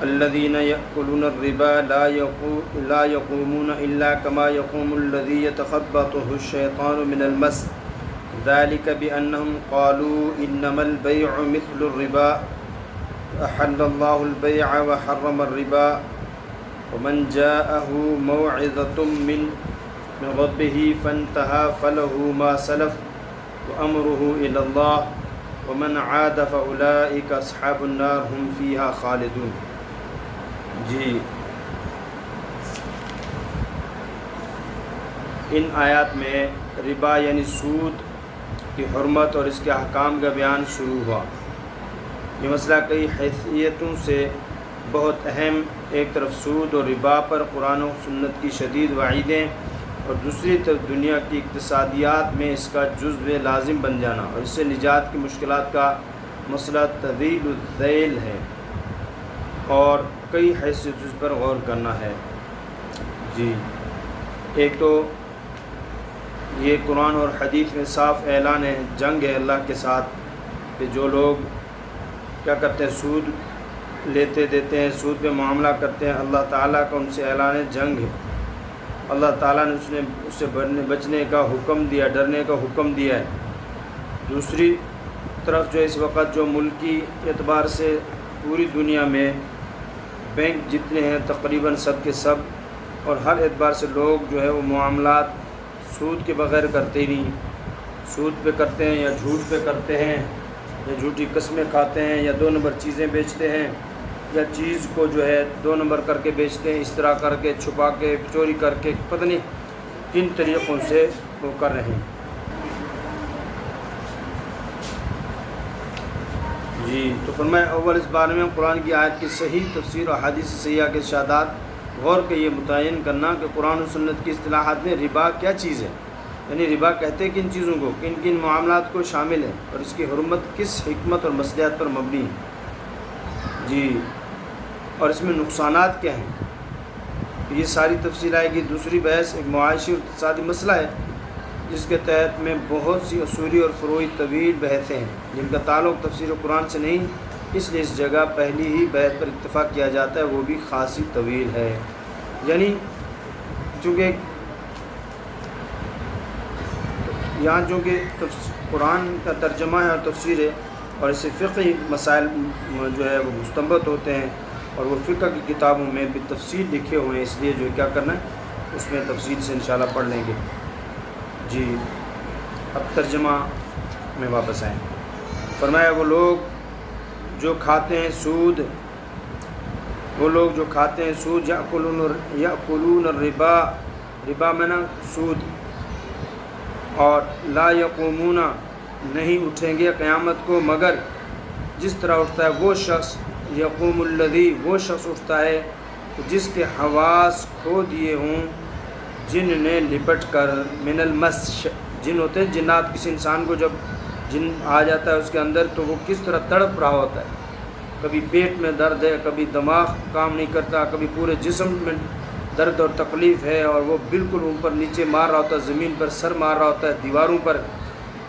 الذين يأكلون الربا لا يقومون إلا كما يقوم الذي يتخبطه الشيطان من المس ذلك بأنهم قالوا إنما البيع مثل الربا أحل الله البيع وحرم الربا ومن جاءه موعظة من ربه فانتهى فله ما سلف وأمره إلى الله ومن عاد فأولئك أصحاب النار هم فيها خالدون۔ جی، ان آیات میں ربا یعنی سود کی حرمت اور اس کے احکام کا بیان شروع ہوا۔ یہ مسئلہ کئی حیثیتوں سے بہت اہم، ایک طرف سود اور ربا پر قرآن و سنت کی شدید وعیدیں، اور دوسری طرف دنیا کی اقتصادیات میں اس کا جزو لازم بن جانا اور اس سے نجات کی مشکلات کا مسئلہ طویل الذیل ہے اور کئی حیثیتوں پر غور کرنا ہے۔ جی، ایک تو یہ قرآن اور حدیث میں صاف اعلان ہے، جنگ ہے اللہ کے ساتھ، کہ جو لوگ کیا کرتے ہیں، سود لیتے دیتے ہیں، سود پہ معاملہ کرتے ہیں، اللہ تعالیٰ کا ان سے اعلان جنگ ہے۔ اللہ تعالیٰ نے اس سے بچنے کا حکم دیا، ڈرنے کا حکم دیا ہے۔ دوسری طرف جو اس وقت جو ملکی اعتبار سے پوری دنیا میں بینک جتنے ہیں تقریباً سب کے سب، اور ہر اعتبار سے لوگ جو ہے وہ معاملات سود کے بغیر کرتے ہی نہیں، سود پہ کرتے ہیں یا جھوٹ پہ کرتے ہیں یا جھوٹی قسمیں کھاتے ہیں یا 2 نمبر چیزیں بیچتے ہیں یا چیز کو جو ہے 2 نمبر کر کے بیچتے ہیں، اس طرح کر کے، چھپا کے، چوری کر کے، پتہ نہیں کن طریقوں سے وہ کر رہے ہیں۔ جی، تو فرمایا اول اس بارے میں قرآن کی آیت کی صحیح تفسیر اور حدیث صحیحہ کے ارشادات غور کے یہ متعین کرنا کہ قرآن و سنت کی اصطلاحات میں ربا کیا چیز ہے، یعنی ربا کہتے ہیں کن چیزوں کو، کن کن معاملات کو شامل ہے اور اس کی حرمت کس حکمت اور مصلحت پر مبنی ہے۔ جی، اور اس میں نقصانات کیا ہیں، یہ ساری تفصیل آئے گی۔ دوسری بحث ایک معاشی اور اقتصادی مسئلہ ہے جس کے تحت میں بہت سی اصولی اور فروعی طویل بحثیں ہیں جن کا تعلق تفسیر قرآن سے نہیں، اس لیے اس جگہ پہلی ہی بحث پر اتفاق کیا جاتا ہے، وہ بھی خاصی طویل ہے۔ یعنی چونکہ یہاں چونکہ قرآن کا ترجمہ ہے اور تفسیر ہے اور اس سے فقہی مسائل جو ہے وہ مستنبط ہوتے ہیں اور وہ فقہ کی کتابوں میں بھی تفصیل لکھے ہوئے ہیں، اس لیے جو کیا کرنا ہے اس میں تفصیل سے انشاءاللہ پڑھ لیں گے۔ جی، اب ترجمہ میں واپس آئیں۔ فرمایا وہ لوگ جو کھاتے ہیں سود، یأکلون الربا، ربا میں نا سود، اور لا یقومون نہیں اٹھیں گے قیامت کو مگر جس طرح اٹھتا ہے وہ شخص، یقوم الذی وہ شخص اٹھتا ہے جس کے حواس کھو دیے ہوں جن نے لپٹ کر، من المس، جن ہوتے ہیں جنات، کسی انسان کو جب جن آ جاتا ہے اس کے اندر تو وہ کس طرح تڑپ رہا ہوتا ہے، کبھی پیٹ میں درد ہے، کبھی دماغ کام نہیں کرتا، کبھی پورے جسم میں درد اور تکلیف ہے اور وہ بالکل اوپر نیچے مار رہا ہوتا ہے، زمین پر سر مار رہا ہوتا ہے، دیواروں پر۔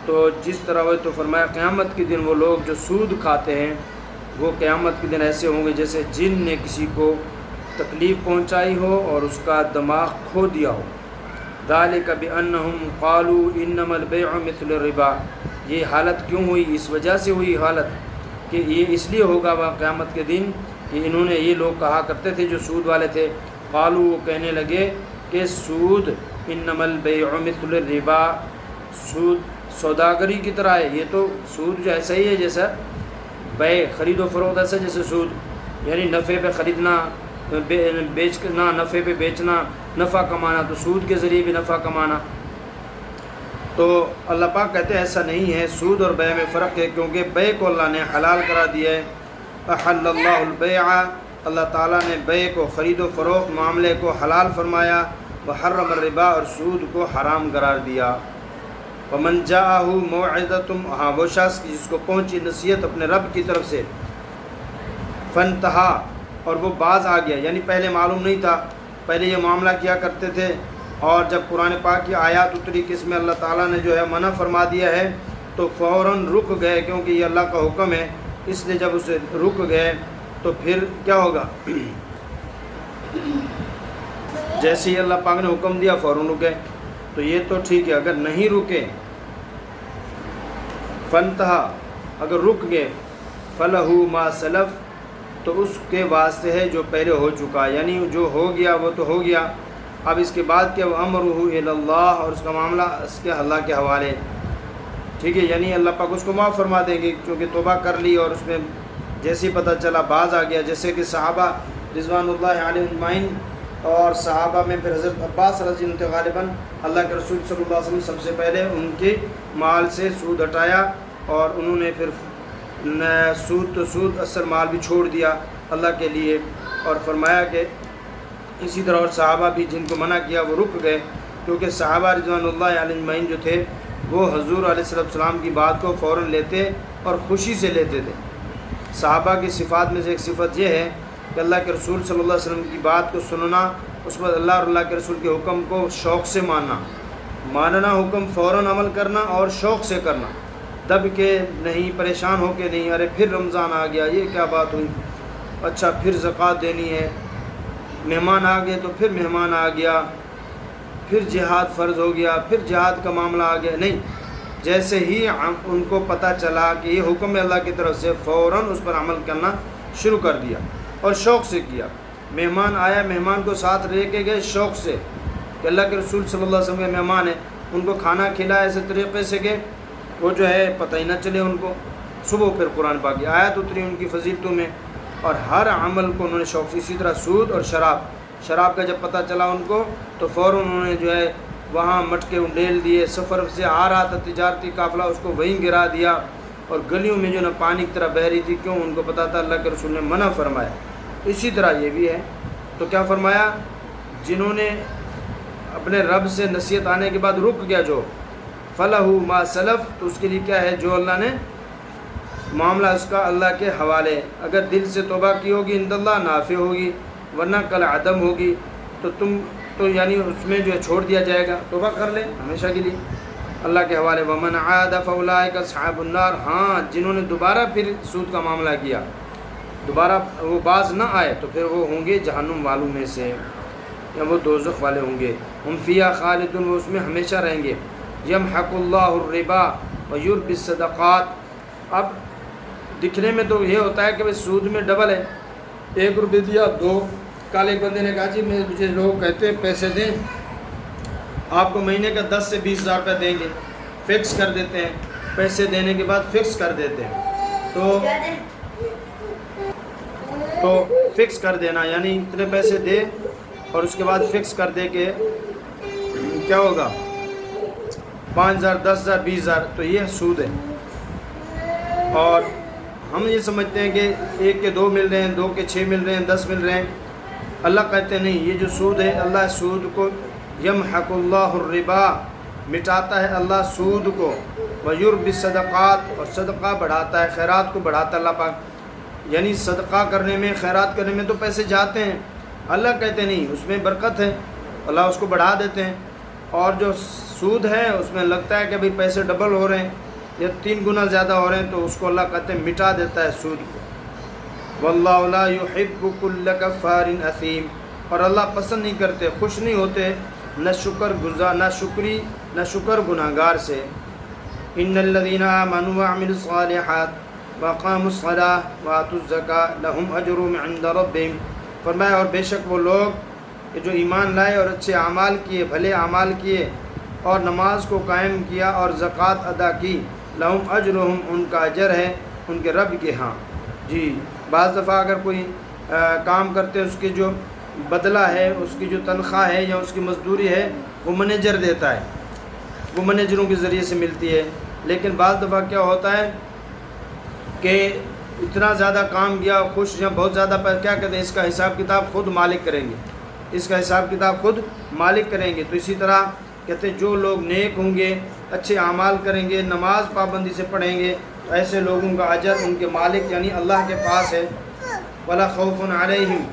تو جس طرح ہوئے تو فرمایا قیامت کے دن وہ لوگ جو سود کھاتے ہیں وہ قیامت کے دن ایسے ہوں گے جیسے جن نے کسی کو تکلیف پہنچائی ہو اور اس کا دماغ کھو دیا ہو۔ ذالک بأنہم قالوا انما البیع مثل الربا، یہ حالت کیوں ہوئی، اس وجہ سے ہوئی حالت کہ یہ اس لیے ہوگا وہ قیامت کے دن کہ انہوں نے، یہ لوگ کہا کرتے تھے جو سود والے تھے، قالوا وہ کہنے لگے کہ سود انما البیع مثل الربا، سود سوداگری کی طرح ہے، یہ تو سود جو ایسا ہی ہے جیسا بیع، خرید و فروخت ایسا جیسے سود، یعنی نفع پہ خریدنا، بیچنا، نفع پہ بیچنا، نفع کمانا، تو سود کے ذریعے بھی نفع کمانا۔ تو اللہ پاک کہتے ہیں ایسا نہیں ہے، سود اور بیع میں فرق ہے کیونکہ بیع کو اللہ نے حلال کرا دیا ہے، احل اللہ البیع، اللہ تعالیٰ نے بیع کو، خرید و فروخت معاملے کو حلال فرمایا، وحرم الربا، اور سود کو حرام قرار دیا۔ ومن جاءہ موعظۃ، ہاں وہ شخص جس کو پہنچی نصیحت اپنے رب کی طرف سے، فانتہا، اور وہ باز آ گیا، یعنی پہلے معلوم نہیں تھا، پہلے یہ معاملہ کیا کرتے تھے، اور جب قرآن پاک کی آیات اتری کہ اس میں اللہ تعالیٰ نے جو ہے منع فرما دیا ہے تو فوراً رک گئے، کیونکہ یہ اللہ کا حکم ہے، اس لیے جب اسے رک گئے تو پھر کیا ہوگا؟ جیسے ہی اللہ پاک نے حکم دیا فوراً رکے، تو یہ تو ٹھیک ہے۔ اگر نہیں رکے، فنتہا، اگر رک گئے، فلہو ما سلف، تو اس کے واسطے ہے جو پہلے ہو چکا، یعنی جو ہو گیا وہ تو ہو گیا، اب اس کے بعد کیا؟ وَأَمْرُهُ إِلَى اللَّهِ، اور اس کا معاملہ اس کے اللہ کے حوالے، ٹھیک ہے؟ یعنی اللہ پاک اس کو معاف فرما دیں گے کیونکہ توبہ کر لی، اور اس میں جیسے ہی پتہ چلا باز آ گیا، جیسے کہ صحابہ رضوان اللہ علیہم اجمعین، اور صحابہ میں پھر حضرت عباس رضی اللہ عنہ غالباً اللہ کے رسول صلی اللہ علیہ وسلم سب سے پہلے ان کے مال سے سود ہٹایا، اور انہوں نے پھر سود اصل مال بھی چھوڑ دیا اللہ کے لیے، اور فرمایا کہ اسی طرح اور صحابہ بھی جن کو منع کیا وہ رک گئے، کیونکہ صحابہ رضوان اللہ علیہ اجمعین جو تھے وہ حضور علیہ السلام کی بات کو فوراً لیتے اور خوشی سے لیتے تھے۔ صحابہ کی صفات میں سے ایک صفت یہ ہے کہ اللہ کے رسول صلی اللہ علیہ وسلم کی بات کو سننا، اس پر اللہ اور اللہ کے رسول کے حکم کو شوق سے ماننا، حکم فوراً عمل کرنا اور شوق سے کرنا، دب کے نہیں، پریشان ہو کے نہیں، ارے پھر رمضان آ گیا، یہ کیا بات ہوئی، اچھا پھر زکوٰۃ دینی ہے، مہمان آ گئے تو پھر مہمان آ گیا، پھر جہاد فرض ہو گیا، پھر جہاد کا معاملہ آ گیا، نہیں، جیسے ہی ان کو پتہ چلا کہ یہ حکم ہے اللہ کی طرف سے، فوراً اس پر عمل کرنا شروع کر دیا اور شوق سے کیا۔ مہمان آیا، مہمان کو ساتھ لے کے گئے شوق سے کہ اللہ کے رسول صلی اللہ علیہ وسلم کے مہمان ہیں، ان کو کھانا کھلایا ایسے طریقے سے کہ وہ جو ہے پتہ ہی نہ چلے ان کو۔ صبح پھر قرآن پاک کی آیت اتری ان کی فضیلتوں میں، اور ہر عمل کو انہوں نے شوق سے۔ اسی طرح سود اور شراب کا جب پتہ چلا ان کو تو فوراً انہوں نے جو ہے وہاں مٹکے انڈیل دیے، سفر سے آ رہا تھا تجارتی قافلہ، اس کو وہیں گرا دیا، اور گلیوں میں جو نا پانی کی طرح بہہ رہی تھی، کیوں؟ ان کو پتہ تھا اللہ کے رسول نے منع فرمایا۔ اسی طرح یہ بھی ہے، تو کیا فرمایا؟ جنہوں نے اپنے رب سے نصیحت آنے کے بعد رک گیا جو، فَلَهُ مَا سَلَف، تو اس کے لیے کیا ہے؟ جو اللہ نے معاملہ اس کا اللہ کے حوالے، اگر دل سے توبہ کی ہوگی عند اللہ نافع ہوگی، ورنہ کل عدم ہوگی، تو یعنی اس میں جو ہے چھوڑ دیا جائے گا، توبہ کر لیں ہمیشہ کے لیے اللہ کے حوالے۔ وَمَنْ عَادَ فَأُولَٰئِكَ أَصْحَابُ النَّارِ، ہاں جنہوں نے دوبارہ پھر سود کا معاملہ کیا، دوبارہ وہ باز نہ آئے، تو پھر وہ ہوں گے جہنم والوں میں سے، یا وہ دوزخ والے ہوں گے۔ ہم فیہا خالدون، وہ اس میں ہمیشہ رہیں گے۔ یمحق اللہ الربا ویربی الصدقات، اب دکھنے میں تو یہ ہوتا ہے کہ سود میں ڈبل ہے، 1 روپے دیا 2، کل ایک بندے نے کہا جی مجھے لوگ کہتے ہیں پیسے دیں، آپ کو مہینے کا 10 سے 20 ہزار روپے دیں گے، فکس کر دیتے ہیں، پیسے دینے کے بعد فکس کر دیتے ہیں، تو فکس کر دینا، یعنی اتنے پیسے دے اور اس کے بعد فکس کر دے کہ کیا ہوگا 5,000 10,000 20,000، تو یہ سود ہے۔ اور ہم یہ سمجھتے ہیں کہ 1 کے 2 مل رہے ہیں، 2 کے 6 مل رہے ہیں، 10 مل رہے ہیں، اللہ کہتے ہیں نہیں، یہ جو سود ہے اللہ سود کو یمحق اللہ الربا، مٹاتا ہے اللہ سود کو، ویربی الصدقات، اور صدقہ بڑھاتا ہے، خیرات کو بڑھاتا ہے اللہ پاک، یعنی صدقہ کرنے میں، خیرات کرنے میں تو پیسے جاتے ہیں، اللہ کہتے ہیں نہیں اس میں برکت ہے، اللہ اس کو بڑھا دیتے ہیں، اور جو سود ہے اس میں لگتا ہے کہ بھئی پیسے ڈبل ہو رہے ہیں یا 3 گنا زیادہ ہو رہے ہیں، تو اس کو اللہ کہتے ہیں مٹا دیتا ہے سود کو۔ واللہ لا يحب كل كفار اثیم، اور اللہ پسند نہیں کرتے، خوش نہیں ہوتے نہ شکر گناہگار سے۔ ان الذين آمنوا وعملوا الصالحات واقاموا الصلاة وآتوا الزكاة لهم اجرهم عند ربهم، فرمایا اور بے شک وہ لوگ کہ جو ایمان لائے اور اچھے اعمال کیے، بھلے اعمال کیے، اور نماز کو قائم کیا اور زکوٰۃ ادا کی، لہم اجرہم، ان کا اجر ہے ان کے رب کے ہاں۔ جی بعض دفعہ اگر کوئی کام کرتے ہیں، اس کی جو بدلہ ہے، اس کی جو تنخواہ ہے یا اس کی مزدوری ہے، وہ منیجر دیتا ہے، وہ منیجروں کے ذریعے سے ملتی ہے، لیکن بعض دفعہ کیا ہوتا ہے کہ اتنا زیادہ کام کیا، خوش یا بہت زیادہ کیا کہتے ہیں، اس کا حساب کتاب خود مالک کریں گے، اس کا حساب کتاب خود مالک کریں گے۔ تو اسی طرح کہتے ہیں جو لوگ نیک ہوں گے، اچھے اعمال کریں گے، نماز پابندی سے پڑھیں گے، تو ایسے لوگوں کا اجر ان کے مالک یعنی اللہ کے پاس ہے۔ ولا خوف علیہم،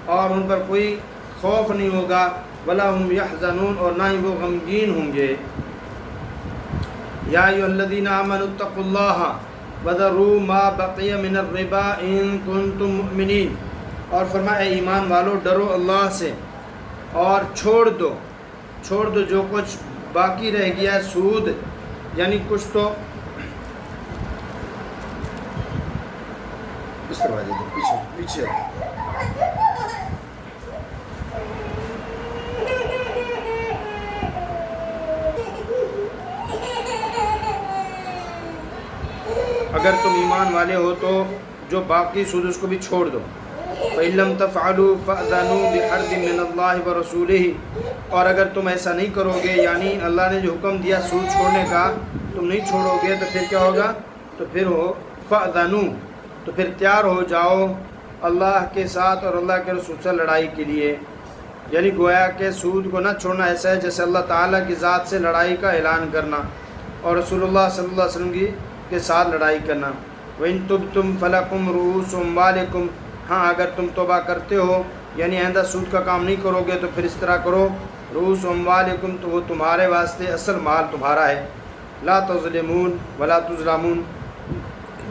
اور ان پر کوئی خوف نہیں ہوگا، ولا هم يحزنون، اور نہ ہی وہ غمگین ہوں گے۔ یا ایھا الذین آمنوا اتقوا اللہ وَذَرُوا مَا بَقِيَ مِنَ الرِّبَا إِن كُنتُم مُؤْمِنِينَ، اور فرمایا اے ایمان والو ڈرو اللہ سے اور چھوڑ دو جو کچھ باقی رہ گیا ہے سود، یعنی کچھ تو اس طرح دے دو پیچھے اگر تم ایمان والے ہو تو جو باقی سود اس کو بھی چھوڑ دو۔ فَإِن لَّمْ تَفْعَلُوا فَأْذَنُوا بِحَرْبٍ مِّنَ اللَّهِ وَرَسُولِهِ، اور اگر تم ایسا نہیں کرو گے، یعنی اللہ نے جو حکم دیا سود چھوڑنے کا تم نہیں چھوڑو گے، تو پھر کیا ہوگا؟ تو پھر ہو فَأْذَنُوا، تو پھر تیار ہو جاؤ اللہ کے ساتھ اور اللہ کے رسول سے لڑائی کے لیے، یعنی گویا کہ سود کو نہ چھوڑنا ایسا ہے جیسے اللہ تعالیٰ کی ذات سے لڑائی کا اعلان کرنا اور رسول اللہ صلی اللہ علیہ وسلم کے ساتھ لڑائی کرنا۔ وَإِن تُبْتُمْ فَلَكُمْ رُءُوسُ أَمْوَالِكُمْ، ہاں اگر تم توبہ کرتے ہو یعنی آئندہ سود کا کام نہیں کرو گے تو پھر اس طرح کرو، رؤوس اموالکم، تو وہ تمہارے واسطے اصل مال تمہارا ہے، لا تظلمون ولا تظلمون،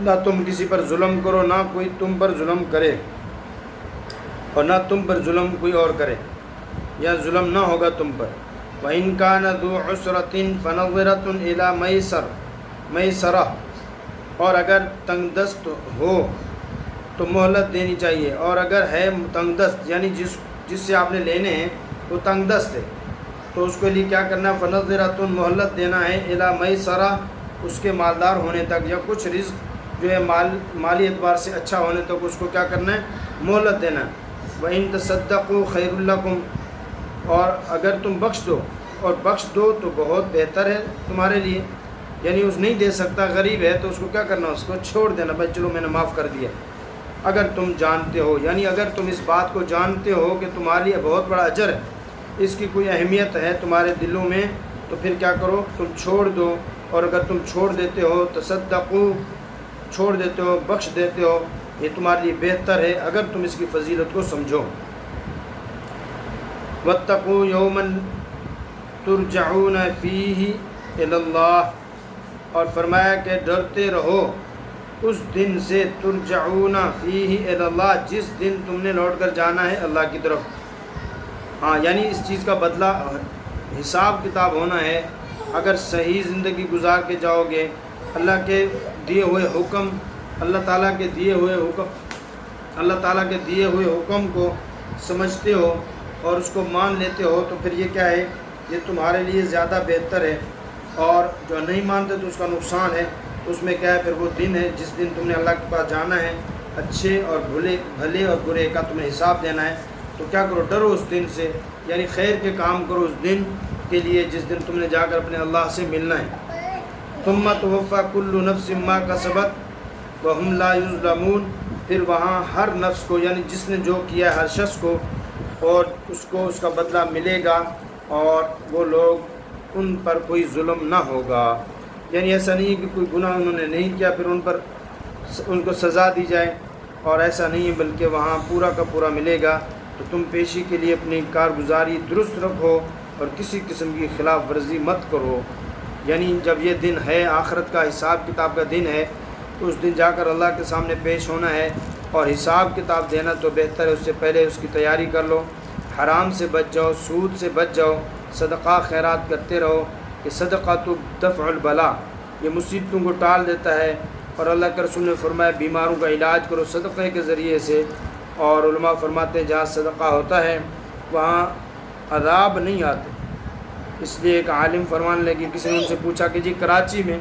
نہ تم کسی پر ظلم کرو نہ کوئی تم پر ظلم کرے، اور نہ تم پر ظلم کوئی اور کرے، یا ظلم نہ ہوگا تم پر۔ وَإِن كَانَ ذُو عُسْرَةٍ فَنَظِرَةٌ إِلَى مَيْسَرَةٍ، اور اگر تنگ دست ہو تو مہلت دینی چاہیے، اور اگر ہے تنگ دست یعنی جس سے آپ نے لینے ہیں وہ تنگ دست ہے تو اس کے لیے کیا کرنا ہے؟ فَنَظِرَةٌ، مہلت دینا ہے، إِلَى مَيْسَرَةٍ، اس کے مالدار ہونے تک، یا کچھ رزق جو ہے مالی اعتبار سے اچھا ہونے تک اس کو کیا کرنا ہے؟ مہلت دینا ہے۔ وَإِن تَصَدَّقُوا خَيْرٌ لَكُمْ، اور اگر تم بخش دو تو بہت بہتر ہے تمہارے لیے، یعنی اس نہیں دے سکتا، غریب ہے تو اس کو کیا کرنا؟ اس کو چھوڑ دینا، بھائی چلو میں نے معاف کر دیا، اگر تم جانتے ہو، یعنی اگر تم اس بات کو جانتے ہو کہ تمہارے لیے بہت بڑا اجر ہے، اس کی کوئی اہمیت ہے تمہارے دلوں میں، تو پھر کیا کرو؟ تم چھوڑ دو، اور اگر تم چھوڑ دیتے ہو، تصدقوا، چھوڑ دیتے ہو، بخش دیتے ہو، یہ تمہارے لیے بہتر ہے اگر تم اس کی فضیلت کو سمجھو۔ واتقوا یوما ترجعون فیہ الی اللہ، اور فرمایا کہ ڈرتے رہو اس دن سے، ترجعون فیہ الی اللہ، جس دن تم نے لوٹ کر جانا ہے اللہ کی طرف۔ ہاں یعنی اس چیز کا بدلہ حساب کتاب ہونا ہے، اگر صحیح زندگی گزار کے جاؤ گے، اللہ کے دیے ہوئے حکم، اللہ تعالیٰ کے دیے ہوئے حکم کو سمجھتے ہو اور اس کو مان لیتے ہو، تو پھر یہ کیا ہے؟ یہ تمہارے لیے زیادہ بہتر ہے، اور جو نہیں مانتے تو اس کا نقصان ہے۔ اس میں کیا ہے؟ پھر وہ دن ہے جس دن تم نے اللہ کے پاس جانا ہے، اچھے اور بھلے اور برے کا تمہیں حساب دینا ہے، تو کیا کرو؟ ڈرو اس دن سے، یعنی خیر کے کام کرو اس دن کے لیے جس دن تم نے جا کر اپنے اللہ سے ملنا ہے۔ ثم توفی کل نفس ما کسبت وہم لا یظلمون، پھر وہاں ہر نفس کو، یعنی جس نے جو کیا ہے ہر شخص کو، اور اس کو اس کا بدلہ ملے گا، اور وہ لوگ ان پر کوئی ظلم نہ ہوگا، یعنی ایسا نہیں کہ کوئی گناہ انہوں نے نہیں کیا پھر ان کو سزا دی جائے، اور ایسا نہیں، بلکہ وہاں پورا کا پورا ملے گا۔ تو تم پیشی کے لیے اپنی کارگزاری درست رکھو اور کسی قسم کی خلاف ورزی مت کرو، یعنی جب یہ دن ہے آخرت کا حساب کتاب کا دن ہے، تو اس دن جا کر اللہ کے سامنے پیش ہونا ہے اور حساب کتاب دینا تو بہتر ہے، اس سے پہلے اس کی تیاری کر لو، حرام سے بچ جاؤ، سود سے بچ جاؤ، صدقہ خیرات کرتے رہو، کہ صدقہ تو دفع البلا، یہ مصیبتوں کو ٹال دیتا ہے، اور اللہ کے رسول نے فرمایا بیماروں کا علاج کرو صدقے کے ذریعے سے، اور علماء فرماتے ہیں جہاں صدقہ ہوتا ہے وہاں عذاب نہیں آتے۔ اس لیے ایک عالم فرمانے لگے، کسی نے ان سے پوچھا کہ جی کراچی میں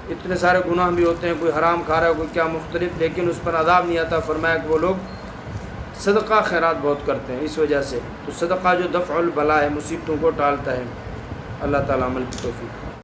اتنے سارے گناہ بھی ہوتے ہیں، کوئی حرام کھا رہا ہے، کوئی کیا مختلف، لیکن اس پر عذاب نہیں آتا؟ فرمایا کہ وہ لوگ صدقہ خیرات بہت کرتے ہیں اس وجہ سے۔ تو صدقہ جو دفع البلا ہے، مصیبتوں کو ٹالتا ہے۔ اللہ تعالیٰ عمل کی توفیق۔